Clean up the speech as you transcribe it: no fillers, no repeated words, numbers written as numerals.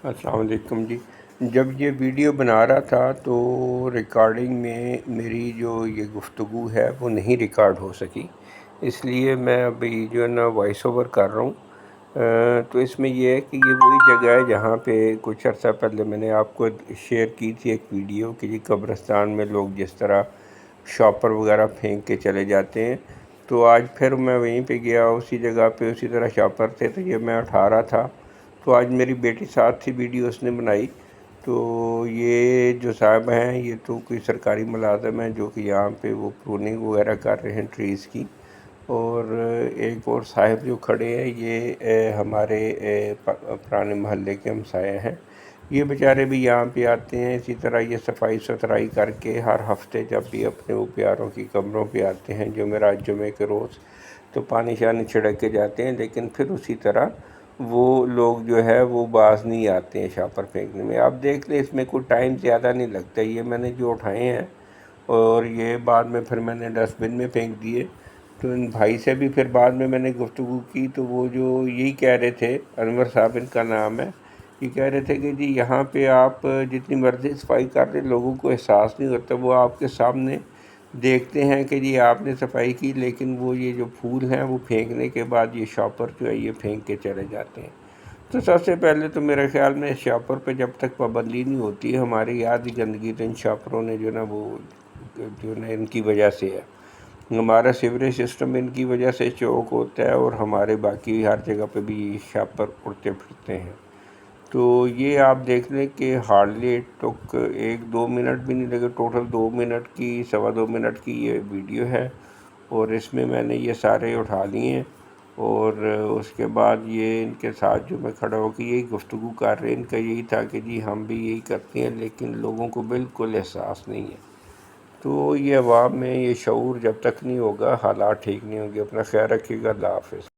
السلام علیکم جی۔ جب یہ ویڈیو بنا رہا تھا تو ریکارڈنگ میں میری جو یہ گفتگو ہے وہ نہیں ریکارڈ ہو سکی، اس لیے میں ابھی جو ہے نا وائس اوور کر رہا ہوں۔ تو اس میں یہ ہے کہ یہ وہی جگہ ہے جہاں پہ کچھ عرصہ پہلے میں نے آپ کو شیئر کی تھی ایک ویڈیو کہ یہ قبرستان میں لوگ جس طرح شاپر وغیرہ پھینک کے چلے جاتے ہیں، تو آج پھر میں وہیں پہ گیا، اسی جگہ پہ اسی طرح شاپر تھے، تو یہ میں اٹھا رہا تھا۔ تو آج میری بیٹی ساتھ تھی، ویڈیو اس نے بنائی۔ تو یہ جو صاحب ہیں یہ تو کوئی سرکاری ملازم ہیں جو کہ یہاں پہ وہ پروننگ وغیرہ کر رہے ہیں ٹریز کی، اور ایک اور صاحب جو کھڑے ہیں یہ ہمارے پرانے محلے کے ہمسائے ہیں۔ یہ بیچارے بھی یہاں پہ آتے ہیں، اسی طرح یہ صفائی ستھرائی کر کے ہر ہفتے جب بھی اپنے وہ پیاروں کی قبروں پہ آتے ہیں جمعرات جمعے کے روز، تو پانی شانی چھڑک کے جاتے ہیں، لیکن پھر اسی طرح وہ لوگ جو ہے وہ باز نہیں آتے ہیں شاپر پھینکنے میں۔ آپ دیکھ لیں اس میں کوئی ٹائم زیادہ نہیں لگتا، یہ میں نے جو اٹھائے ہیں اور یہ بعد میں پھر میں نے ڈسٹ بن میں پھینک دیے۔ تو ان بھائی سے بھی پھر بعد میں نے گفتگو کی، تو وہ جو یہی کہہ رہے تھے، انور صاحب ان کا نام ہے، یہ کہہ رہے تھے کہ جی یہاں پہ آپ جتنی مرضی صفائی کر لیں لوگوں کو احساس نہیں ہوتا، وہ آپ کے سامنے دیکھتے ہیں کہ جی آپ نے صفائی کی، لیکن وہ یہ جو پھول ہیں وہ پھینکنے کے بعد یہ شاپر جو ہے یہ پھینک کے چلے جاتے ہیں۔ تو سب سے پہلے تو میرے خیال میں شاپر پہ جب تک پابندی نہیں ہوتی، ہماری آدھی گندگی تو ان شاپروں نے جو نا وہ جو نا ان کی وجہ سے ہے۔ ہمارا سیوریج سسٹم ان کی وجہ سے چوک ہوتا ہے، اور ہمارے باقی ہر جگہ پہ بھی شاپر اڑتے پھرتے ہیں۔ تو یہ آپ دیکھ لیں کہ ہارڈلی ٹک 1-2 منٹ بھی نہیں لگے، ٹوٹل 2 منٹ کی 2.25 منٹ کی یہ ویڈیو ہے، اور اس میں میں نے یہ سارے اٹھا لیے ہیں۔ اور اس کے بعد یہ ان کے ساتھ جو میں کھڑا ہو کے یہی گفتگو کر رہے ہیں، ان کا یہی تھا کہ جی ہم بھی یہی کرتے ہیں، لیکن لوگوں کو بالکل احساس نہیں ہے۔ تو یہ عوام میں یہ شعور جب تک نہیں ہوگا حالات ٹھیک نہیں ہوں گے۔ اپنا خیال رکھیے گا، اللہ حافظ۔